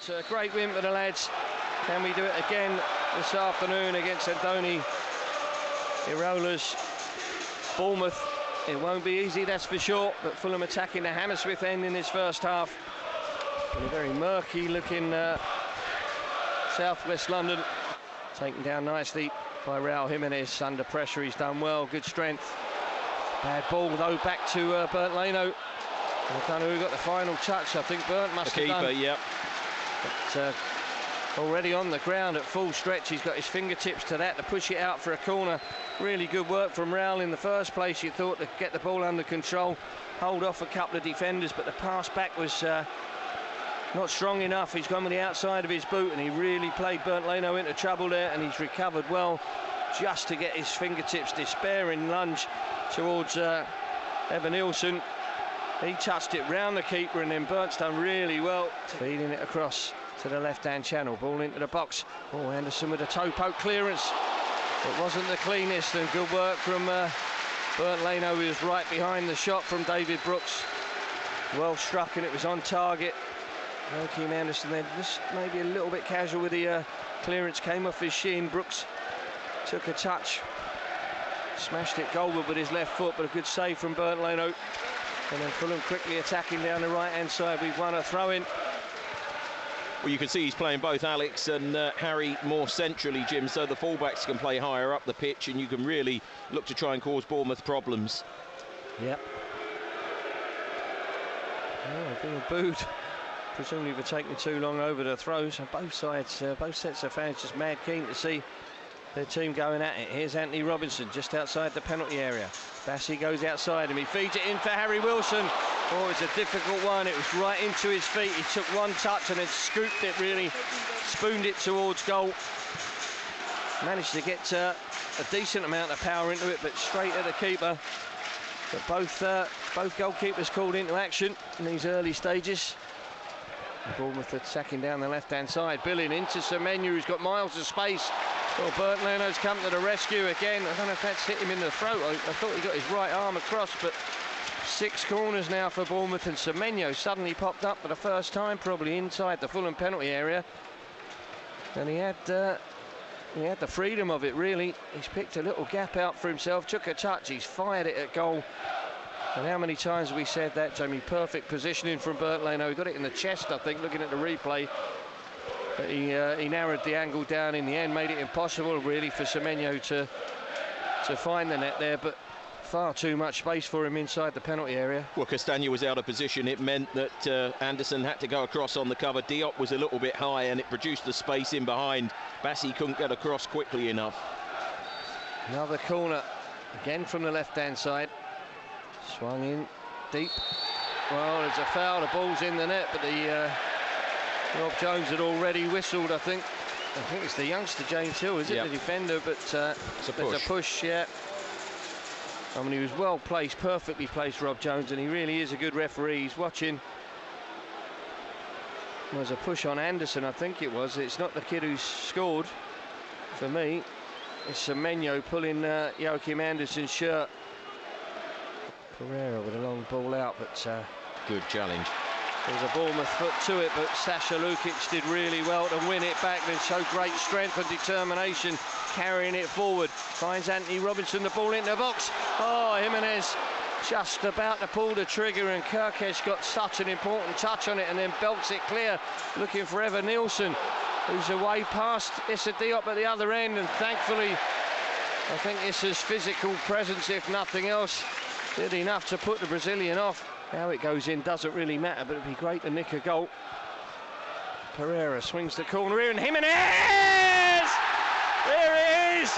It's a great win for the lads. Can we do it again this afternoon against Andoni Irola's Bournemouth? It won't be easy, that's for sure, but Fulham attacking the Hammersmith end in this first half. In a very murky looking southwest London. Taken down nicely by Raul Jimenez. Under pressure, he's done well, good strength. Bad ball though, back to Bernd Leno. I don't know who got the final touch. I think Bernd must have done. The keeper, yep. But already on the ground at full stretch, he's got his fingertips to that to push it out for a corner. Really good work from Raul in the first place. You thought to get the ball under control, hold off a couple of defenders, but the pass back was not strong enough. He's gone with the outside of his boot and he really played Bernd Leno into trouble there, and he's recovered well just to get his fingertips, despairing lunge towards Evan Nilsson. He touched it round the keeper and then Berdt's done really well, feeding it across to the left-hand channel. Ball into the box. Oh, Anderson with a toe poke clearance. It wasn't the cleanest, and good work from Bernd Leno, who was right behind the shot from David Brooks. Well struck and it was on target. Joachim Anderson then just maybe a little bit casual with the clearance, came off his shin. Brooks took a touch, smashed it goalward with his left foot, but a good save from Bernd Leno. And then Fulham quickly attacking down the right-hand side. We've won a throw-in. Well, you can see he's playing both Alex and Harry more centrally, Jim, so the fullbacks can play higher up the pitch and you can really look to try and cause Bournemouth problems. Yep. Oh, being booed, presumably for taking too long over the throws. And both sides, both sets of fans just mad keen to see their team going at it. Here's Anthony Robinson just outside the penalty area. Bassey goes outside and he feeds it in for Harry Wilson. Oh, it's a difficult one. It was right into his feet. He took one touch and then scooped it, really spooned it towards goal. Managed to get a decent amount of power into it, but straight at the keeper. But both goalkeepers called into action in these early stages. Bournemouth attacking down the left-hand side. Billing into Semenyo, who's got miles of space. Well, Bernd Leno's come to the rescue again. I don't know if that's hit him in the throat. I thought he got his right arm across, but 6 corners now for Bournemouth, and Semenyo suddenly popped up for the first time, probably inside the Fulham penalty area. And he had the freedom of it, really. He's picked a little gap out for himself, took a touch, he's fired it at goal. And how many times have we said that, Jamie? Perfect positioning from Bernd Leno. He got it in the chest, I think, looking at the replay. But he narrowed the angle down in the end, made it impossible, really, for Semenyo to find the net there. But far too much space for him inside the penalty area. Well, Castagna was out of position. It meant that Anderson had to go across on the cover. Diop was a little bit high and it produced the space in behind. Bassey couldn't get across quickly enough. Another corner, again from the left-hand side. Swung in deep. Well, there's a foul, the ball's in the net, but Rob Jones had already whistled, I think. I think it's the youngster, James Hill, is it? Yep. The defender, but there's a push, yeah. I mean, he was well placed, perfectly placed, Rob Jones, and he really is a good referee. He's watching. There's a push on Anderson, I think it was. It's not the kid who's scored, for me. It's Semenyo pulling Joachim Anderson's shirt. Pereira with a long ball out, but... good challenge. There's a Bournemouth foot to it, but Sasha Lukic did really well to win it back. Then showed great strength and determination, carrying it forward. Finds Anthony Robinson, the ball into the box. Oh, Jimenez just about to pull the trigger, and Kirkesh got such an important touch on it and then belts it clear, looking for Evan Nilsson, who's away past Issa Diop at the other end. And thankfully, I think Issa's physical presence, if nothing else, did enough to put the Brazilian off. How it goes in doesn't really matter, but it'd be great to nick a goal. Pereira swings the corner here, and Jimenez! There it is!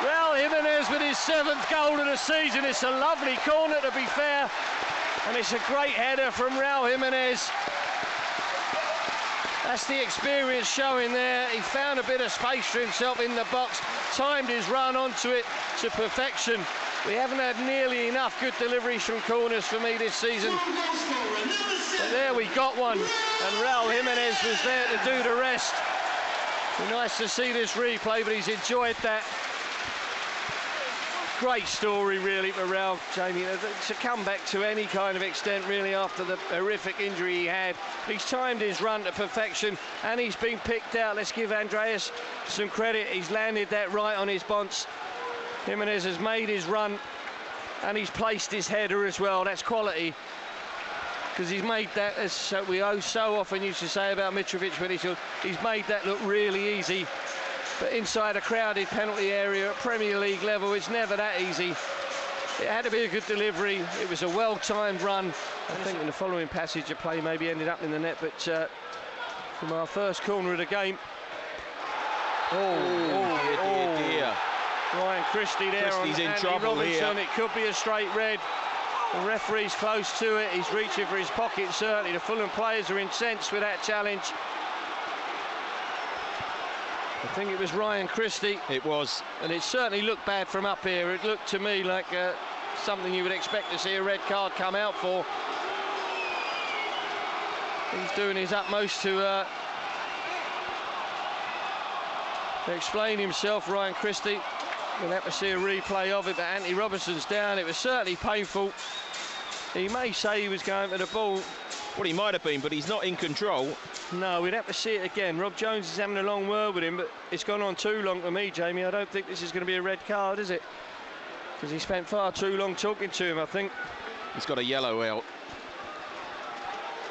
Well, Jimenez with his 7th goal of the season. It's a lovely corner, to be fair, and it's a great header from Raul Jimenez. That's the experience showing there. He found a bit of space for himself in the box, timed his run onto it to perfection. We haven't had nearly enough good deliveries from corners for me this season. But there we got one, and Raul Jimenez was there to do the rest. Be nice to see this replay, but he's enjoyed that. Great story, really, for Ralph, Jamie. To come back to any kind of extent, really, after the horrific injury he had. He's timed his run to perfection, and he's been picked out. Let's give Andreas some credit. He's landed that right on his bonce. Jimenez has made his run, and he's placed his header as well. That's quality, because he's made that, as we so often used to say about Mitrovic when he's made that look really easy. But inside a crowded penalty area at Premier League level, it's never that easy. It had to be a good delivery. It was a well-timed run. I think in the following passage of play maybe ended up in the net, but from our first corner of the game. Dear. Ryan Christie there. Christie's in trouble Robinson. here. It could be a straight red. The referee's close to it. He's reaching for his pocket, certainly. The Fulham players are incensed with that challenge. I think it was Ryan Christie. It was. And it certainly looked bad from up here. It looked to me like something you would expect to see a red card come out for. He's doing his utmost to explain himself, Ryan Christie. We'll have to see a replay of it, but Anthony Robinson's down. It was certainly painful. He may say he was going for the ball. Well, he might have been, but he's not in control. No, we'd have to see it again. Rob Jones is having a long word with him, but it's gone on too long for me, Jamie. I don't think this is going to be a red card, is it? Because he spent far too long talking to him, I think. He's got a yellow out.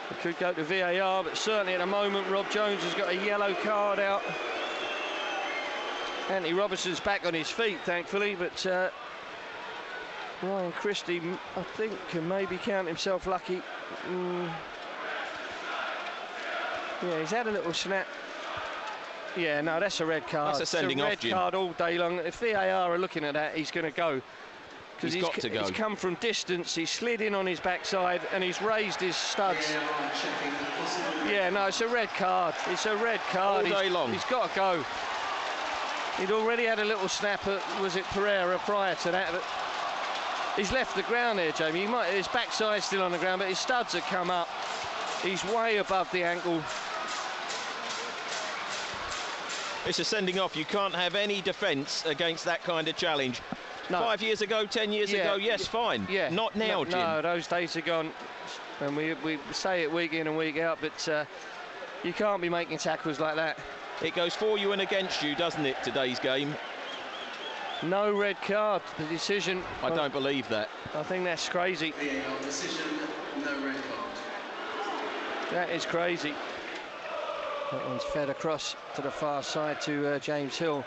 It could go to VAR, but certainly at the moment, Rob Jones has got a yellow card out. Anthony Robinson's back on his feet, thankfully, but Ryan Christie, I think, can maybe count himself lucky. Yeah, he's had a little snap. Yeah, no, that's a red card. That's a sending off, Jim. Red card all day long. If VAR are looking at that, he's going to go. He's got to go. He's come from distance, he's slid in on his backside, and he's raised his studs. Yeah, no, it's a red card. It's a red card. All day long. He's got to go. He'd already had a little snap at, was it Pereira prior to that? But he's left the ground there, Jamie. His backside's still on the ground, but his studs have come up. He's way above the ankle. It's a sending off. You can't have any defence against that kind of challenge. No. 5 years ago, 10 years ago, yes, fine. Yeah. Not now, Jim. No, those days are gone. And we say it week in and week out, but you can't be making tackles like that. It goes for you and against you, doesn't it, today's game? No red card. The decision... I don't believe that. I think that's crazy. Decision, no red card. That is crazy. That one's fed across to the far side to James Hill.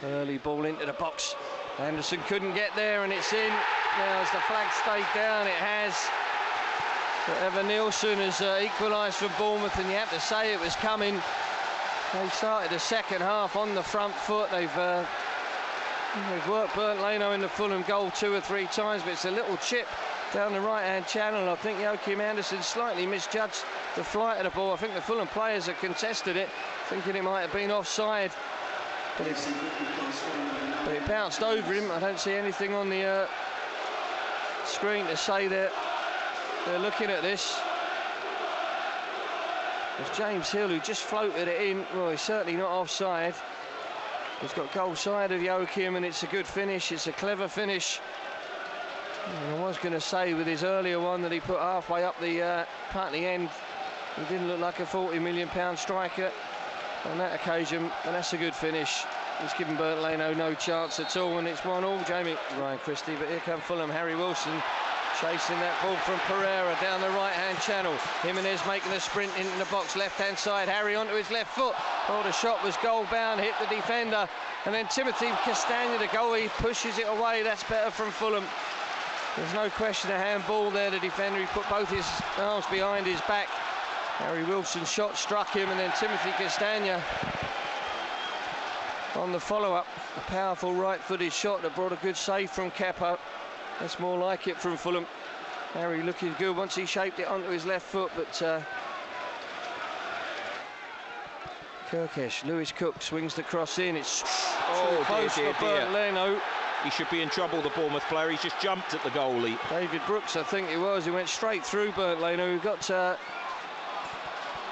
Early ball into the box. Anderson couldn't get there, and it's in. Now, as the flag stayed down, it has. But Evan Nielsen has equalised for Bournemouth, and you have to say it was coming. They started the second half on the front foot. They've worked Bernd Leno in the Fulham goal 2 or 3 times, but it's a little chip down the right-hand channel. I think Joachim Andersen slightly misjudged the flight of the ball. I think the Fulham players have contested it, thinking it might have been offside. But it bounced over him. I don't see anything on the screen to say that they're looking at this. It's James Hill who just floated it in. Well, he's certainly not offside. He's got goal side of Joachim, and it's a good finish. It's a clever finish. And I was going to say with his earlier one that he put halfway up the part of the end, he didn't look like a £40 million striker on that occasion, and that's a good finish. He's given Bernd Leno no chance at all, and it's 1-1, Jamie. Ryan Christie, but here come Fulham. Harry Wilson chasing that ball from Pereira down the right-hand channel. Jimenez making a sprint into the box, left-hand side. Harry onto his left foot. Oh, the shot was goal-bound, hit the defender. And then Timothy Castagna, the goalie, pushes it away. That's better from Fulham. There's no question a handball there. The defender, he put both his arms behind his back. Harry Wilson's shot struck him, and then Timothy Castagna on the follow-up. A powerful right-footed shot that brought a good save from Kepa. That's more like it from Fulham. Harry looking good once he shaped it onto his left foot, but Kirkesh, Lewis Cook swings the cross in. It's too close for Bernd Leno. He should be in trouble, the Bournemouth player. He's just jumped at the goalie. David Brooks, I think it was. He went straight through Bernd Leno, who got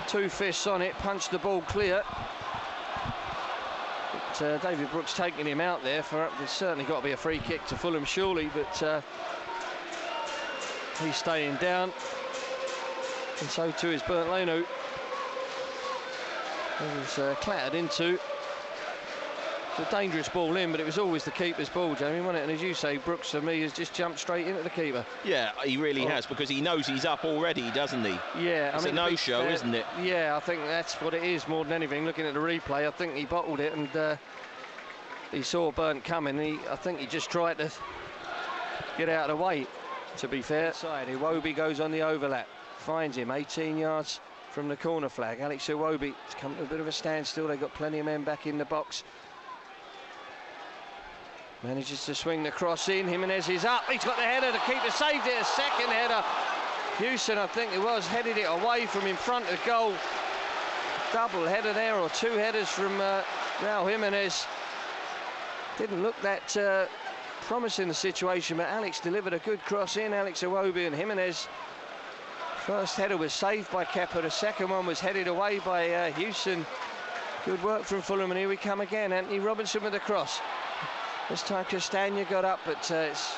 2 fists on it, punched the ball clear. David Brooks taking him out there. There's certainly got to be a free kick to Fulham, surely, but he's staying down, and so too is Bernd Leno. He was clattered into. It's a dangerous ball in, but it was always the keeper's ball, Jamie, wasn't it? And as you say, Brooks, for me, has just jumped straight into the keeper. Yeah, he really has, because he knows he's up already, doesn't he? Yeah. It's a no-show, isn't it? Yeah, I think that's what it is more than anything. Looking at the replay, I think he bottled it, and he saw Bernd coming. I think he just tried to get out of the way, to be fair. Side, Iwobi goes on the overlap, finds him 18 yards from the corner flag. Alex Iwobi has come to a bit of a standstill. They've got plenty of men back in the box. Manages to swing the cross in. Jimenez is up. He's got the header. The keeper saved it. A second header. Houston, I think it was, headed it away from in front of goal. Double header there, or two headers from Raul Jimenez. Didn't look that promising, the situation, but Alex delivered a good cross in. Alex Iwobi and Jimenez. First header was saved by Kepa. The second one was headed away by Houston. Good work from Fulham, and here we come again. Anthony Robinson with the cross. This time Castagna got up, but it's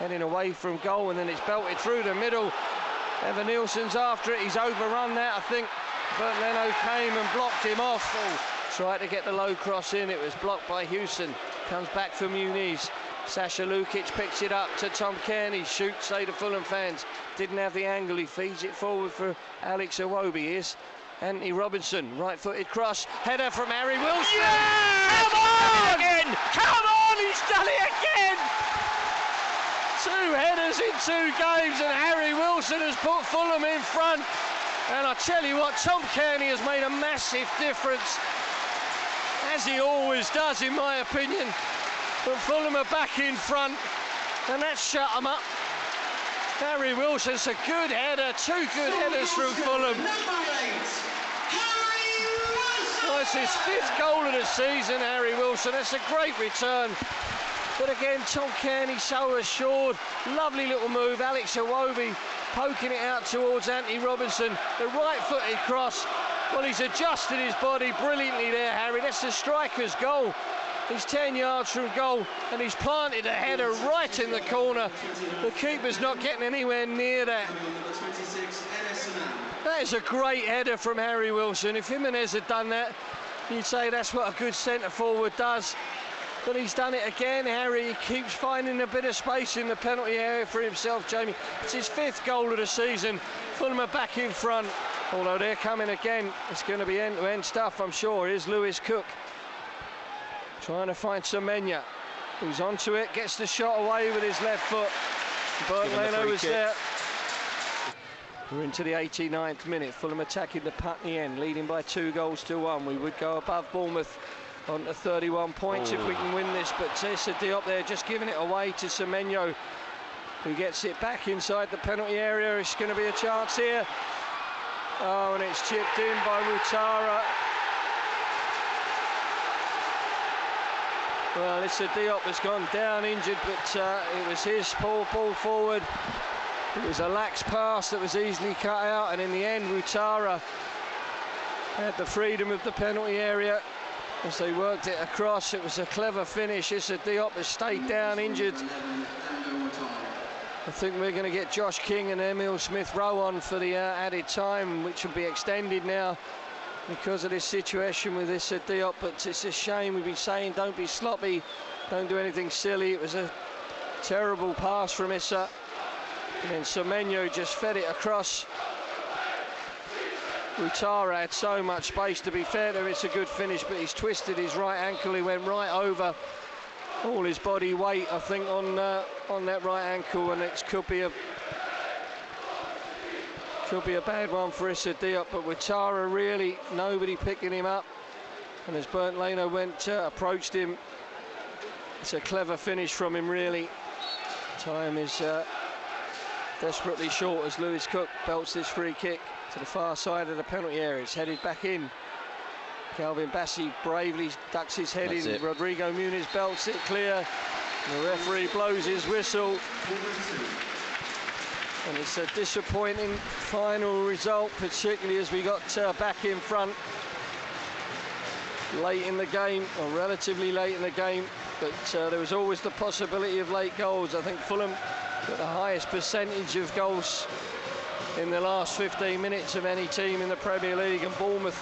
heading away from goal, and then it's belted through the middle. Evan Nielsen's after it. He's overrun that, I think. Bernd Leno came and blocked him off. Tried to get the low cross in. It was blocked by Houston. Comes back from Muniz. Sasha Lukic picks it up to Tom Kearney. Shoots, say the Fulham fans. Didn't have the angle. He feeds it forward for Alex Iwobi. Here's Anthony Robinson. Right-footed cross. Header from Harry Wilson. Yeah! Come on! Again! Come on! He's done it again! Two headers in 2 games, and Harry Wilson has put Fulham in front. And I tell you what, Tom Kearney has made a massive difference, as he always does, in my opinion. But Fulham are back in front, and that's shut them up. Harry Wilson's a good header, 2 good headers from Fulham. Well, it's his 5th goal of the season, Harry Wilson. That's a great return. But again, Tom Kearney so assured. Lovely little move. Alex Iwobi poking it out towards Anthony Robinson. The right-footed cross. Well, he's adjusted his body brilliantly there, Harry. That's the striker's goal. He's 10 yards from goal, and he's planted a header right in the corner. The keeper's not getting anywhere near that. That is a great header from Harry Wilson. If Jimenez had done that, you'd say that's what a good centre-forward does. But he's done it again, Harry. He keeps finding a bit of space in the penalty area for himself, Jamie. It's his 5th goal of the season. Fulham are back in front. Although they're coming again. It's going to be end-to-end stuff, I'm sure. Here's Lewis Cook. Trying to find Semenya, who's onto it, gets the shot away with his left foot. Bernd Leno was there. We're into the 89th minute. Fulham attacking the Putney end, leading by 2-1. We would go above Bournemouth on to 31 points if we can win this, but Issa Diop there just giving it away to Semenyo, who gets it back inside the penalty area. It's going to be a chance here. Oh, and it's chipped in by Mutara. Well, Issa Diop has gone down injured, but it was his ball forward. It was a lax pass that was easily cut out, and in the end, Mutara had the freedom of the penalty area as they worked it across. It was a clever finish. Issa Diop has stayed down injured. I think we're going to get Josh King and Emil Smith-Rowe on for the added time, which will be extended now because of this situation with Issa Diop. But it's a shame. We've been saying don't be sloppy, don't do anything silly. It was a terrible pass from Issa, and then Semenyo just fed it across. Utara had so much space. To be fair to him, it's a good finish, but he's twisted his right ankle. He went right over all his body weight, I think, on that right ankle, and it could be a bad one for Issa Diop. But with Tara, really nobody picking him up, and as Bernd Leno approached him, it's a clever finish from him, really. Time is desperately short as Lewis Cook belts this free kick to the far side of the penalty area. It's headed back in. Calvin Bassey bravely ducks his head in. Rodrigo Muniz belts it clear. The referee blows his whistle. And it's a disappointing final result, particularly as we got back in front. late in the game, or relatively late in the game, but there was always the possibility of late goals. I think Fulham got the highest percentage of goals in the last 15 minutes of any team in the Premier League, and Bournemouth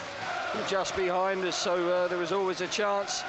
were just behind us, so there was always a chance.